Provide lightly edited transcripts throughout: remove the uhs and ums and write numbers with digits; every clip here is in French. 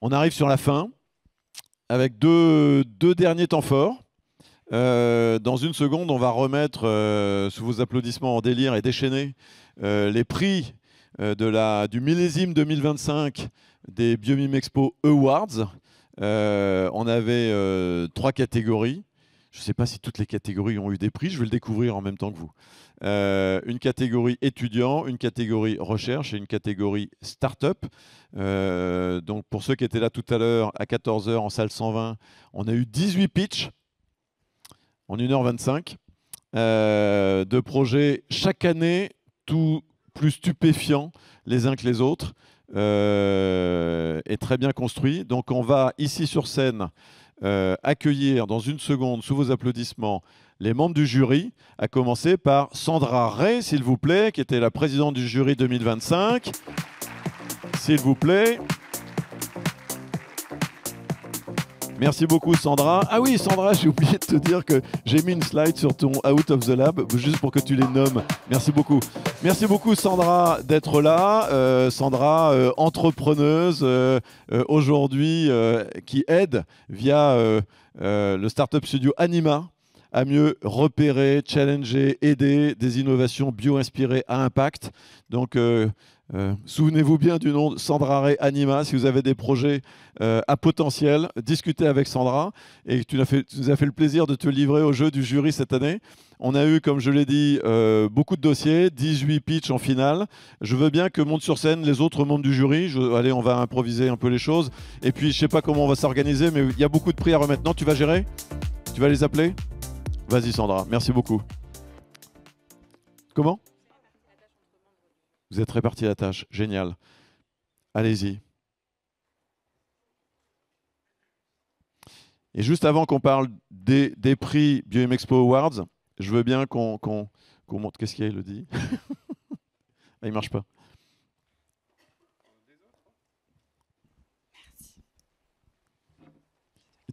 On arrive sur la fin avec deux derniers temps forts. Dans une seconde, on va remettre, sous vos applaudissements en délire et déchaînés, les prix du millésime 2025 des Biomime Expo Awards. On avait 3 catégories. Je ne sais pas si toutes les catégories ont eu des prix, je vais le découvrir en même temps que vous. Une catégorie étudiant, une catégorie recherche et une catégorie start-up. Donc pour ceux qui étaient là tout à l'heure, à 14 h en salle 120, on a eu 18 pitchs en 1h25 de projets chaque année, tout plus stupéfiants les uns que les autres et très bien construits. Donc on va ici sur scène accueillir dans une seconde, sous vos applaudissements, les membres du jury, à commencer par Sandra Ray, s'il vous plaît, qui était la présidente du jury 2025. S'il vous plaît. Merci beaucoup Sandra. Ah oui Sandra, j'ai oublié de te dire que j'ai mis une slide sur ton Out of the Lab, juste pour que tu les nommes. Merci beaucoup. Merci beaucoup Sandra d'être là. Sandra, entrepreneuse, aujourd'hui, qui aide via le Startup Studio Anima à mieux repérer, challenger, aider des innovations bio-inspirées à impact. Donc, souvenez-vous bien du nom de Sandra Ray Anima. Si vous avez des projets à potentiel, discutez avec Sandra. Et tu nous as fait le plaisir de te livrer au jeu du jury cette année. On a eu, comme je l'ai dit, beaucoup de dossiers, 18 pitchs en finale. Je veux bien que montent sur scène les autres membres du jury. Allez, on va improviser un peu les choses. Et puis, je ne sais pas comment on va s'organiser, mais il y a beaucoup de prix à remettre. Non, tu vas gérer? Tu vas les appeler? Vas-y Sandra, merci beaucoup. Comment? Vous êtes répartis la tâche, génial. Allez-y. Et juste avant qu'on parle des prix Biomime Expo Awards, je veux bien qu'on montre. Qu'est-ce qu'il y a, Elodie? Ah, il ne marche pas.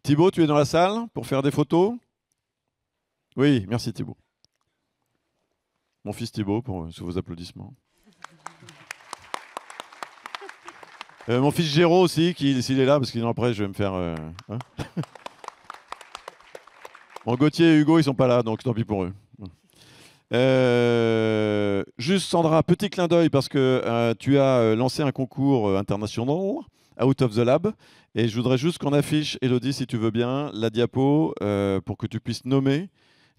Thibaut, tu es dans la salle pour faire des photos? Oui, merci Thibaut. Mon fils Thibaut, sous vos applaudissements. Mon fils Géraud aussi, s'il est là, parce que après je vais me faire... hein. Bon, Gauthier et Hugo, ils sont pas là, donc tant pis pour eux. Juste Sandra, petit clin d'œil, parce que tu as lancé un concours international, Out of the Lab, et je voudrais juste qu'on affiche, Elodie, si tu veux bien, la diapo, pour que tu puisses nommer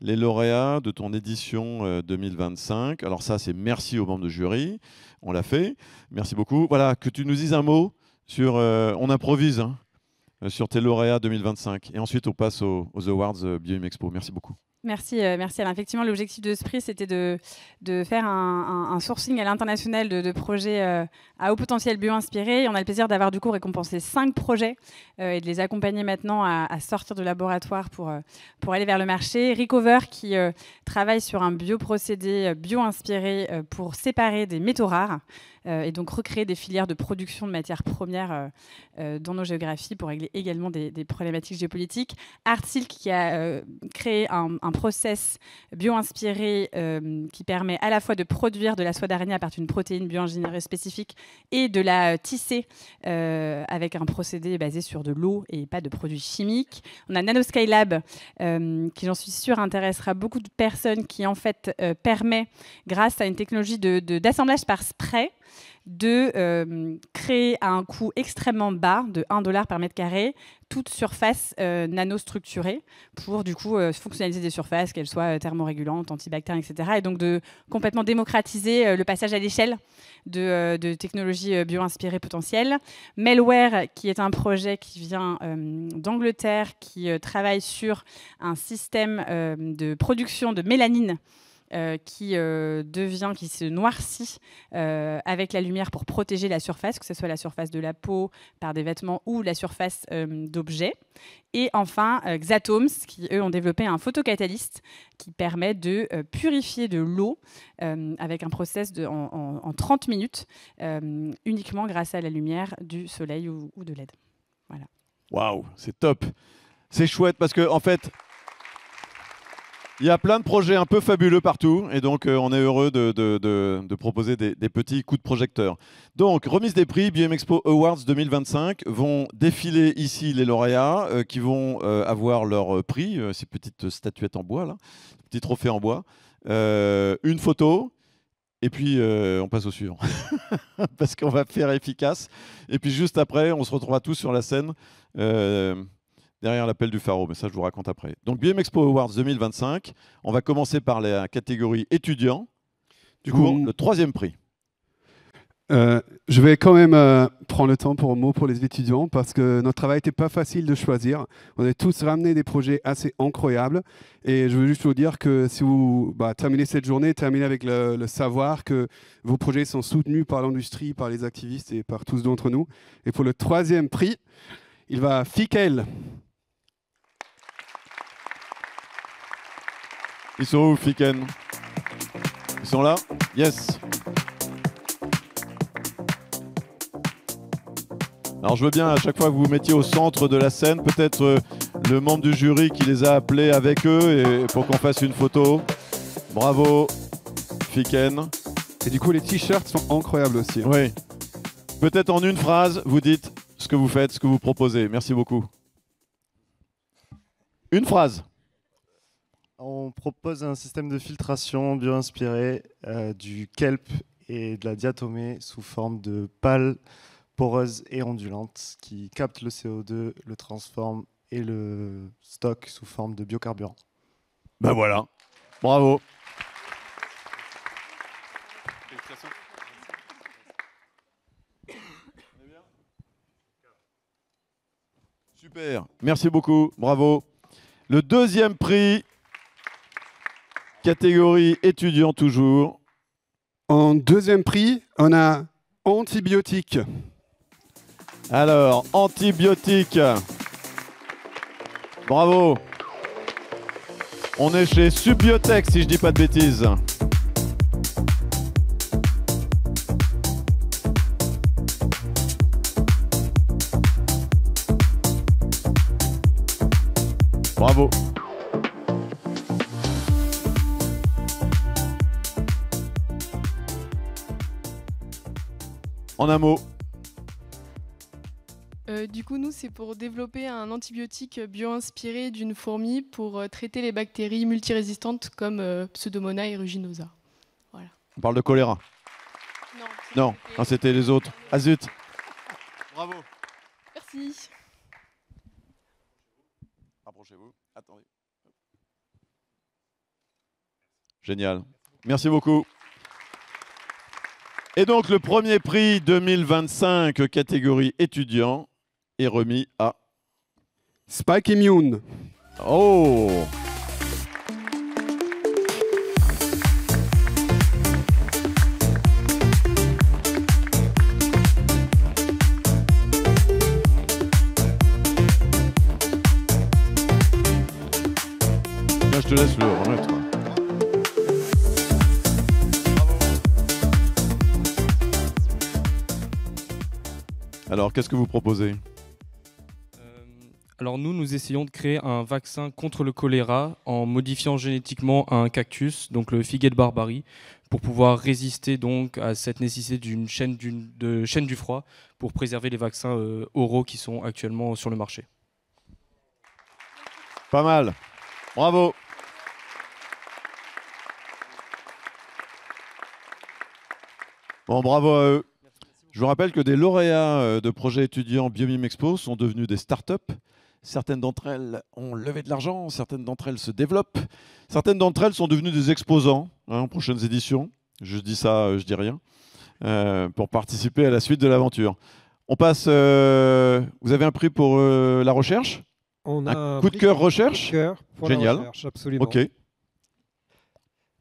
les lauréats de ton édition 2025. Alors ça, c'est merci aux membres de jury. On l'a fait. Merci beaucoup. Voilà, que tu nous dises un mot sur... on improvise hein, sur tes lauréats 2025. Et ensuite, on passe aux Awards Biomime Expo. Merci beaucoup. Merci, merci Alain. Effectivement, l'objectif de ce prix, c'était de faire un sourcing à l'international de projets à haut potentiel bio-inspirés. On a le plaisir d'avoir du coup récompensé 5 projets et de les accompagner maintenant à sortir de laboratoire pour aller vers le marché. Recover, qui travaille sur un bioprocédé bio-inspiré pour séparer des métaux rares et donc recréer des filières de production de matières premières dans nos géographies pour régler également des problématiques géopolitiques. Artsilk, qui a créé un process bio-inspiré qui permet à la fois de produire de la soie d'araignée à partir d'une protéine bio-ingénierée spécifique et de la tisser avec un procédé basé sur de l'eau et pas de produits chimiques. On a Nanoscalab qui, j'en suis sûre, intéressera beaucoup de personnes, qui en fait permet, grâce à une technologie d'assemblage par spray, de créer à un coût extrêmement bas de 1 $ par mètre carré toute surface nanostructurée pour du coup fonctionnaliser des surfaces, qu'elles soient thermorégulantes, antibactériennes, etc. Et donc de complètement démocratiser le passage à l'échelle de technologies bio-inspirées potentielles. Melware, qui est un projet qui vient d'Angleterre, qui travaille sur un système de production de mélanine qui se noircit avec la lumière pour protéger la surface, que ce soit la surface de la peau par des vêtements ou la surface d'objets. Et enfin, Xatoms, qui eux ont développé un photocatalyste qui permet de purifier de l'eau avec un process en 30 minutes, uniquement grâce à la lumière du soleil ou de LED. Voilà. Waouh, c'est top. C'est chouette parce que en fait, Il y a plein de projets un peu fabuleux partout et donc on est heureux de proposer des petits coups de projecteur. Donc, remise des prix, Biomexpo Awards 2025 vont défiler ici les lauréats qui vont avoir leur prix, ces petites statuettes en bois, là, petits trophées en bois, une photo et puis on passe au suivant parce qu'on va faire efficace. Et puis juste après, on se retrouvera tous sur la scène. Derrière l'appel du pharaon, mais ça je vous raconte après. Donc BMExpo Awards 2025, on va commencer par la catégorie étudiants. Du coup, le troisième prix. Je vais quand même prendre le temps pour un mot pour les étudiants parce que notre travail n'était pas facile de choisir. On a tous ramené des projets assez incroyables et je veux juste vous dire que si vous terminez cette journée, terminez avec le savoir que vos projets sont soutenus par l'industrie, par les activistes et par tous d'entre nous. Et pour le troisième prix, il va à Fickel. Ils sont où, Fiken? Ils sont là? Yes. Alors je veux bien à chaque fois que vous vous mettiez au centre de la scène, peut-être le membre du jury qui les a appelés avec eux et pour qu'on fasse une photo. Bravo, Fiken. Et du coup, les t-shirts sont incroyables aussi. Oui. Peut-être en une phrase, vous dites ce que vous faites, ce que vous proposez. Merci beaucoup. Une phrase. On propose un système de filtration bio-inspiré du kelp et de la diatomée sous forme de pales poreuses et ondulantes qui captent le CO2, le transforme et le stocke sous forme de biocarburant. Ben voilà, bravo. Super, merci beaucoup, bravo. Le deuxième prix, catégorie étudiant toujours. En deuxième prix, on a antibiotiques. Alors, antibiotiques. Bravo. On est chez Subbiotech, si je dis pas de bêtises. Bravo. En un mot. Du coup, nous, c'est pour développer un antibiotique bio-inspiré d'une fourmi pour traiter les bactéries multirésistantes comme Pseudomonas aeruginosa. Voilà. On parle de choléra. Non, c'était les autres. Ah zut. Bravo. Merci. Rapprochez-vous. Attendez. Génial. Merci beaucoup. Et donc, le premier prix 2025 catégorie étudiant est remis à Spike Immune. Oh! Là, je te laisse le remettre. Alors, qu'est-ce que vous proposez? Alors nous essayons de créer un vaccin contre le choléra en modifiant génétiquement un cactus, donc le figuier de Barbarie, pour pouvoir résister donc à cette nécessité d'une chaîne du froid pour préserver les vaccins oraux qui sont actuellement sur le marché. Pas mal. Bravo. Bon, bravo à eux. Je vous rappelle que des lauréats de projets étudiants BioMimExpo sont devenus des startups. Certaines d'entre elles ont levé de l'argent, certaines d'entre elles se développent, certaines d'entre elles sont devenues des exposants en prochaines éditions. Je dis ça, je dis rien, pour participer à la suite de l'aventure. On passe. Vous avez un prix pour la recherche? On a un coup de cœur recherche. Coup de cœur pour Génial. la recherche, absolument. Ok.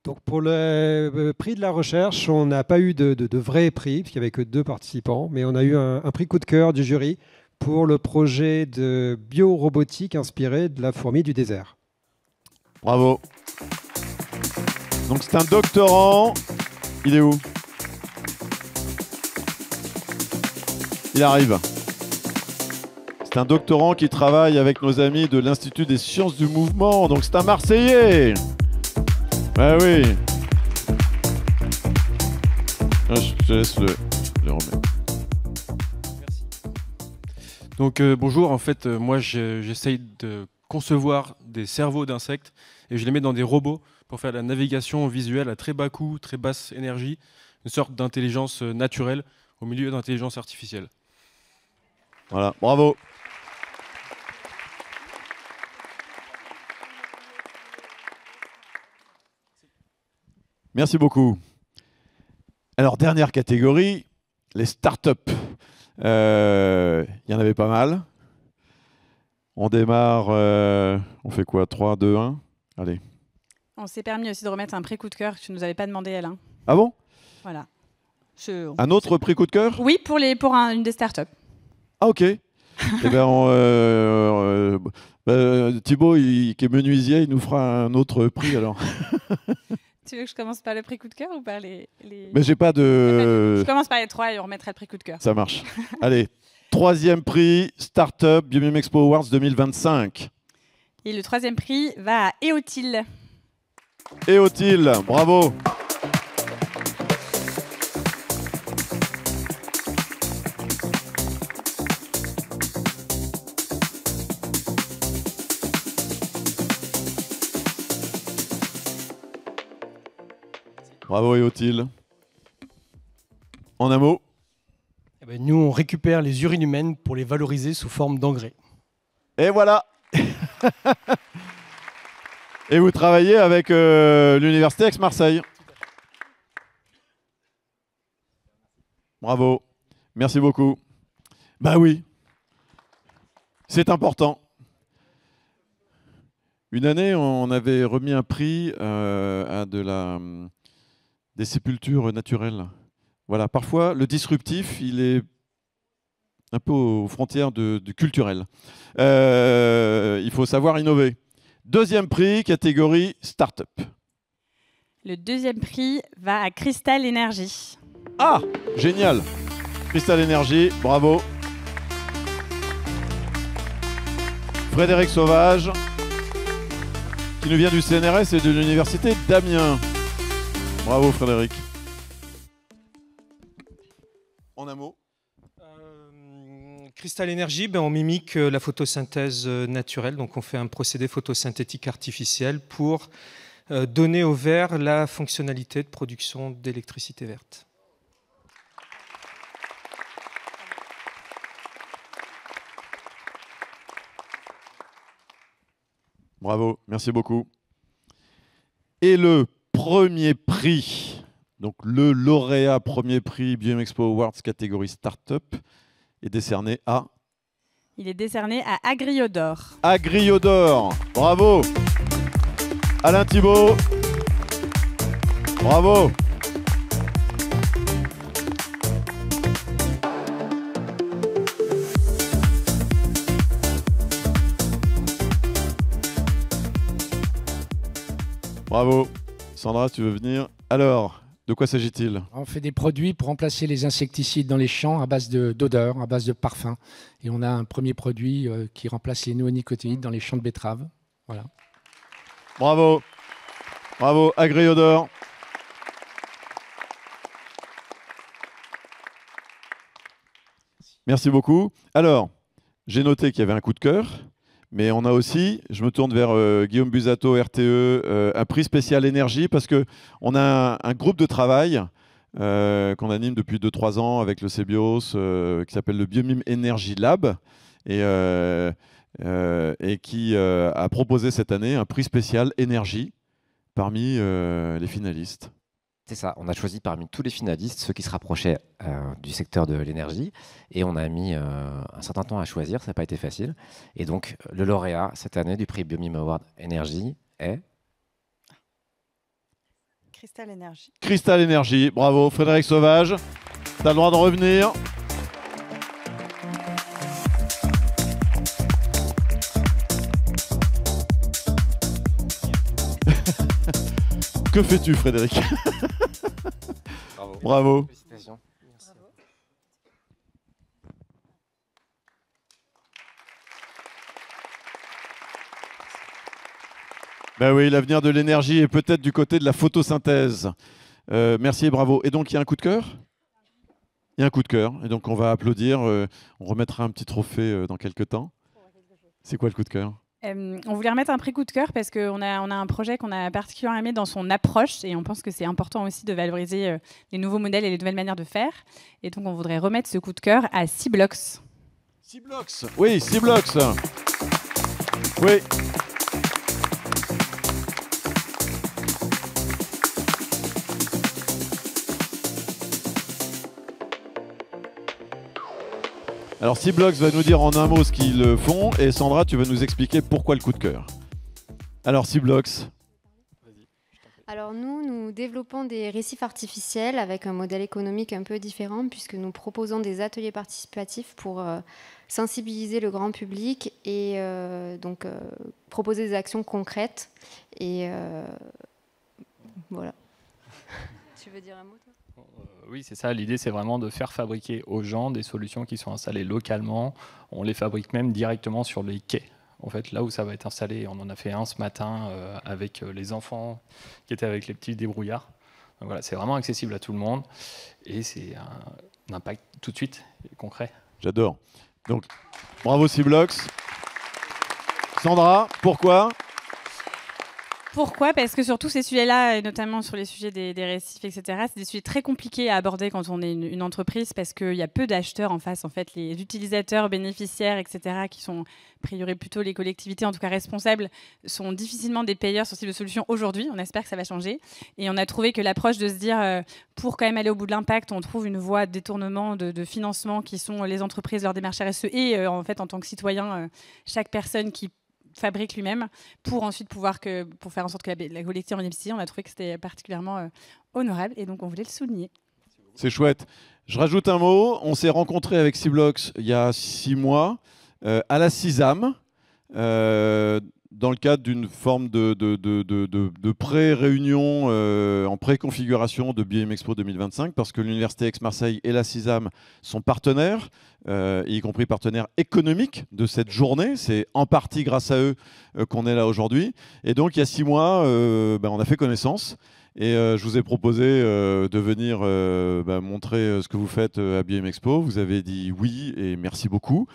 Donc pour le prix de la recherche, on n'a pas eu de vrai prix, puisqu'il n'y avait que 2 participants, mais on a eu un prix coup de cœur du jury pour le projet de biorobotique inspiré de la fourmi du désert. Bravo. Donc c'est un doctorant. Il est où? Il arrive. C'est un doctorant qui travaille avec nos amis de l'Institut des sciences du mouvement. Donc c'est un Marseillais. Ah oui. Ah, je te laisse le remettre. Donc bonjour, en fait moi j'essaye de concevoir des cerveaux d'insectes et je les mets dans des robots pour faire de la navigation visuelle à très bas coût, très basse énergie, une sorte d'intelligence naturelle au milieu d'intelligence artificielle. Voilà, bravo. Merci beaucoup. Alors, dernière catégorie, les startups. Il y en avait pas mal. On démarre, on fait quoi? 3, 2, 1. Allez. On s'est permis aussi de remettre un prix coup de cœur que tu ne nous avais pas demandé, Alain. Ah bon? Voilà. Un autre prix coup de cœur? Oui, pour une des startups. Ah ok. Eh bien, Thibaut, qui est menuisier, il nous fera un autre prix alors. Tu veux que je commence par le prix coup de cœur ou par les... Mais j'ai pas de... Je commence par les 3 et on remettra le prix coup de cœur. Ça marche. Allez, 3e prix, Startup Biomime Expo Awards 2025. Et le 3e prix va à Eotil. Eotil, bravo. Bravo Eotil. En un mot? Eh ben, nous, on récupère les urines humaines pour les valoriser sous forme d'engrais. Et voilà. Et vous travaillez avec l'Université Aix-Marseille. Bravo. Merci beaucoup. Bah oui. C'est important. Une année, on avait remis un prix à des sépultures naturelles. Voilà, parfois, le disruptif, il est un peu aux frontières du culturel. Il faut savoir innover. 2e prix, catégorie Startup. Le 2e prix va à Crystal Energy. Ah, génial. Crystal Energy, bravo. Frédéric Sauvage, qui nous vient du CNRS et de l'Université d'Amiens. Bravo Frédéric. En un mot? Crystal Energy, on mimique la photosynthèse naturelle, donc on fait un procédé photosynthétique artificiel pour donner au verre la fonctionnalité de production d'électricité verte. Bravo, merci beaucoup. Et le premier prix, donc le lauréat premier prix Biomime Expo Awards catégorie Startup, est décerné à... Il est décerné à Agriodor. Agriodor, bravo. Alain Thibault, bravo. Bravo. Sandra, tu veux venir? Alors, de quoi s'agit-il? On fait des produits pour remplacer les insecticides dans les champs à base d'odeur, à base de parfum. Et on a un premier produit qui remplace les néonicotinoïdes dans les champs de betteraves. Voilà. Bravo. Bravo, Agriodor. Merci beaucoup. Alors, j'ai noté qu'il y avait un coup de cœur. Mais on a aussi, je me tourne vers Guillaume Busato, RTE, un prix spécial énergie parce qu'on a un groupe de travail qu'on anime depuis 2-3 ans avec le CBIOS qui s'appelle le Biomime Energy Lab et qui a proposé cette année un prix spécial énergie parmi les finalistes. C'est ça, on a choisi parmi tous les finalistes ceux qui se rapprochaient du secteur de l'énergie et on a mis un certain temps à choisir, ça n'a pas été facile. Et donc le lauréat cette année du prix Biomime Award Énergie est Crystal Energy. Crystal Energy, bravo Frédéric Sauvage, tu as le droit de revenir. Que fais-tu Frédéric? Bravo. Bravo. Félicitations. Ben oui, l'avenir de l'énergie est peut-être du côté de la photosynthèse. Merci et bravo. Et donc, il y a un coup de cœur ? Il y a un coup de cœur. Et donc, on va applaudir. On remettra un petit trophée dans quelques temps. C'est quoi le coup de cœur ? On voulait remettre un prix coup de cœur parce qu'on a un projet qu'on a particulièrement aimé dans son approche et on pense que c'est important aussi de valoriser les nouveaux modèles et les nouvelles manières de faire. Et donc, on voudrait remettre ce coup de cœur à C-Blocks. C-Blocks. Oui, C-Blocks. Oui. Alors C-Blocks va nous dire en un mot ce qu'ils font et Sandra, tu vas nous expliquer pourquoi le coup de cœur. Alors C-Blocks. Alors nous développons des récifs artificiels avec un modèle économique un peu différent puisque nous proposons des ateliers participatifs pour sensibiliser le grand public et donc proposer des actions concrètes. Et voilà. Tu veux dire un mot, toi ? Oui, c'est ça. L'idée, c'est vraiment de faire fabriquer aux gens des solutions qui sont installées localement. On les fabrique même directement sur les quais. En fait, là où ça va être installé, on en a fait un ce matin avec les enfants qui étaient avec les petits débrouillards. Donc voilà, c'est vraiment accessible à tout le monde et c'est un impact tout de suite concret. J'adore. Donc, bravo C-Blocks. Sandra, pourquoi ? Pourquoi ? Parce que sur tous ces sujets-là, et notamment sur les sujets des récifs, etc., c'est des sujets très compliqués à aborder quand on est une entreprise parce qu'il y a peu d'acheteurs en face. En fait, les utilisateurs, bénéficiaires, etc., qui sont a priori plutôt les collectivités, en tout cas responsables, sont difficilement des payeurs sur ce type de solution aujourd'hui. On espère que ça va changer. Et on a trouvé que l'approche de se dire, pour quand même aller au bout de l'impact, on trouve une voie de détournement de financement qui sont les entreprises, leurs démarches RSE et en fait, en tant que citoyen, chaque personne qui fabrique lui-même pour ensuite pour faire en sorte que la collectivité en bénéficie. On a trouvé que c'était particulièrement honorable et donc on voulait le souligner. C'est chouette. Je rajoute un mot. On s'est rencontrés avec C-Blocks il y a 6 mois à la CISAM dans le cadre d'une forme de pré-réunion en pré-configuration de BIM Expo 2025 parce que l'Université Aix-Marseille et la CISAM sont partenaires, y compris partenaires économiques de cette journée. C'est en partie grâce à eux qu'on est là aujourd'hui. Et donc, il y a 6 mois, on a fait connaissance. Et je vous ai proposé de venir montrer ce que vous faites à BIM Expo. Vous avez dit oui et merci beaucoup.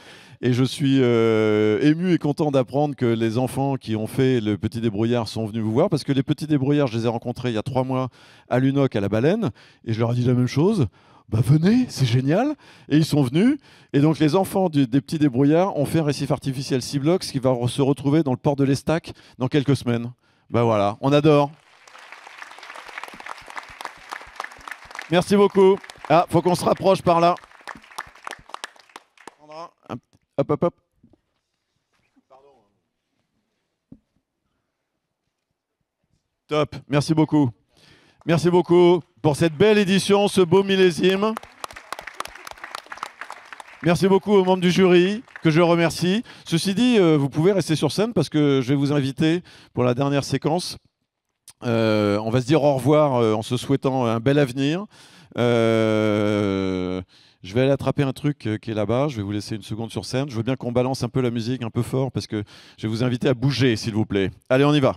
Et je suis ému et content d'apprendre que les enfants qui ont fait le Petit Débrouillard sont venus vous voir parce que les Petits Débrouillards, je les ai rencontrés il y a 3 mois à l'UNOC à la Baleine et je leur ai dit la même chose. Bah venez, c'est génial. Et ils sont venus. Et donc les enfants des Petits Débrouillards ont fait un récif artificiel C-Blocks qui va se retrouver dans le port de l'Estac dans quelques semaines. Bah voilà, on adore. Merci beaucoup. Ah, faut qu'on se rapproche par là. Hop, hop, hop. Top, merci beaucoup. Merci beaucoup pour cette belle édition, ce beau millésime. Merci beaucoup aux membres du jury, que je remercie. Ceci dit, vous pouvez rester sur scène parce que je vais vous inviter pour la dernière séquence. On va se dire au revoir en se souhaitant un bel avenir. Je vais aller attraper un truc qui est là-bas. Je vais vous laisser une seconde sur scène. Je veux bien qu'on balance un peu la musique un peu fort parce que je vais vous inviter à bouger, s'il vous plaît. Allez, on y va.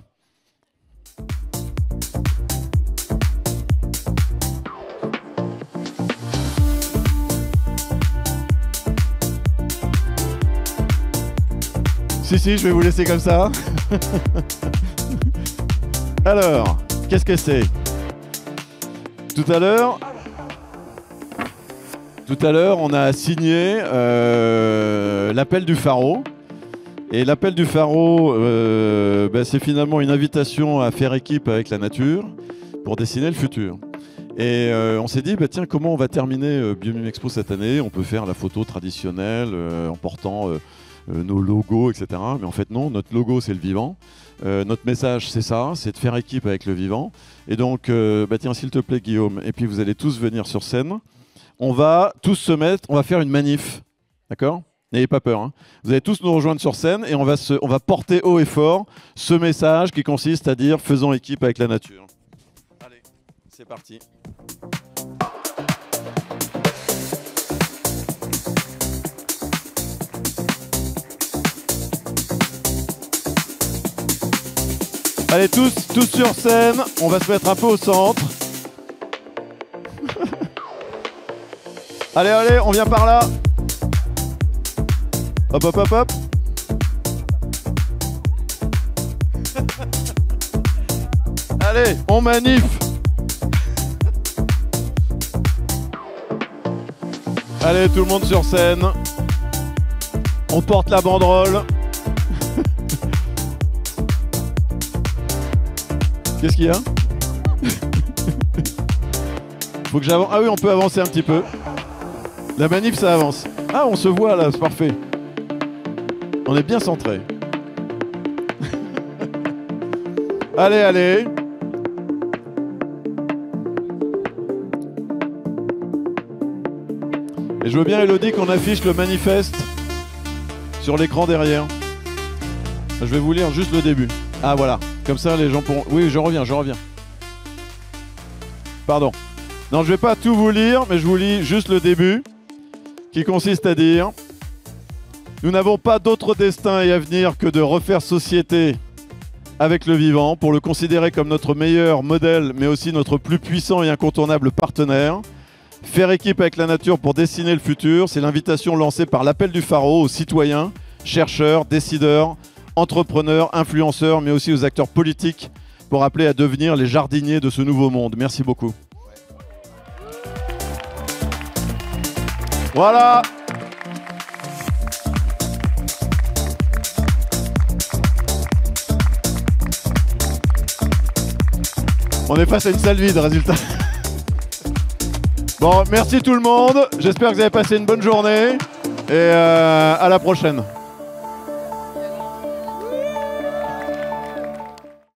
Si, je vais vous laisser comme ça. Alors, qu'est-ce que c'est ? Tout à l'heure, on a signé l'appel du Pharo. Et l'appel du Pharo, c'est finalement une invitation à faire équipe avec la nature pour dessiner le futur. Et on s'est dit, tiens, comment on va terminer BIM Expo cette année ? On peut faire la photo traditionnelle en portant nos logos, etc. Mais en fait, non, notre logo, c'est le vivant. Notre message, c'est ça, c'est de faire équipe avec le vivant. Et donc, tiens, s'il te plaît, Guillaume, et puis vous allez tous venir sur scène. On va tous se mettre, on va faire une manif, d'accord ? N'ayez pas peur. Hein. Vous allez tous nous rejoindre sur scène et on va porter haut et fort ce message qui consiste à dire faisons équipe avec la nature. Allez, c'est parti. Allez, tous sur scène. On va se mettre un peu au centre. Allez, allez, on vient par là. Hop, hop, hop, hop. Allez, on manif. Allez, tout le monde sur scène. On porte la banderole. Qu'est-ce qu'il y a? Faut que j'avance. Ah oui, on peut avancer un petit peu. La manif, ça avance. Ah, on se voit là, c'est parfait. On est bien centré. Allez, allez. Et je veux bien, Elodie, qu'on affiche le manifeste sur l'écran derrière. Je vais vous lire juste le début. Ah, voilà. Comme ça, les gens pourront... Oui, je reviens. Pardon. Non, je vais pas tout vous lire, mais je vous lis juste le début, qui consiste à dire: nous n'avons pas d'autre destin et avenir que de refaire société avec le vivant pour le considérer comme notre meilleur modèle, mais aussi notre plus puissant et incontournable partenaire. Faire équipe avec la nature pour dessiner le futur, c'est l'invitation lancée par l'Appel du Pharaon aux citoyens, chercheurs, décideurs, entrepreneurs, influenceurs, mais aussi aux acteurs politiques pour appeler à devenir les jardiniers de ce nouveau monde. Merci beaucoup. Voilà. On est face à une salle vide, résultat. Bon, merci tout le monde. J'espère que vous avez passé une bonne journée. Et à la prochaine.